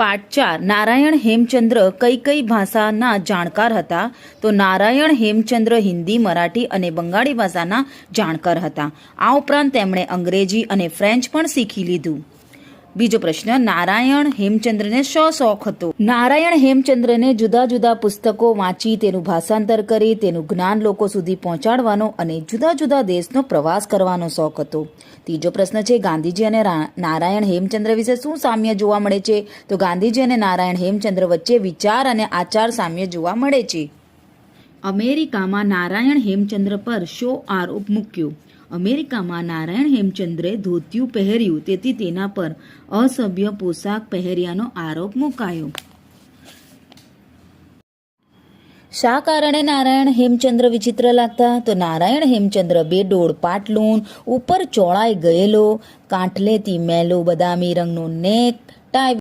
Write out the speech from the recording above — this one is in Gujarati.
પાઠ 4 નારાયણ હેમચંદ્ર કઈ કઈ ભાષાના જાણકાર હતા? તો નારાયણ હેમચંદ્ર હિન્દી, મરાઠી અને બંગાળી ભાષાના જાણકાર હતા. આ ઉપરાંત તેમણે અંગ્રેજી અને ફ્રેન્ચ પણ શીખી લીધું. બીજો પ્રશ્ન, નારાયણ હેમચંદ્રને શો શોખ હતો? નારાયણ હેમચંદ્રને જુદા જુદા પુસ્તકો વાંચી તેનું ભાષાંતર કરી તેનું જ્ઞાન લોકો સુધી પહોંચાડવાનો અને જુદા જુદા દેશનો પ્રવાસ કરવાનો શોખ હતો. ત્રીજો પ્રશ્ન છે, ગાંધીજી અને નારાયણ હેમચંદ્ર વિશે શું સામ્ય જોવા મળે છે? તો ગાંધીજી અને નારાયણ હેમચંદ્ર વચ્ચે વિચાર અને આચાર સામ્ય જોવા મળે છે. અમેરિકામાં નારાયણ હેમચંદ્ર પર શો આરોપ મૂક્યો? અમેરિકામાં નારાયણ હેમચંદ્રે ધોતિયું પહેર્યું, તેથી તેના પર અસભ્ય પોશાક પહેર્યાનો આરોપ મુકાયો. શા કારણે નારાયણ હેમચંદ્ર વિચિત્ર લાગતા? તો નારાયણ હેમચંદ્ર બેડોળ પાટલુન, ઉપર ચોળાઈ ગયેલો, કાંઠલેથી મેલો બદામી રંગનો નેક ટાઈ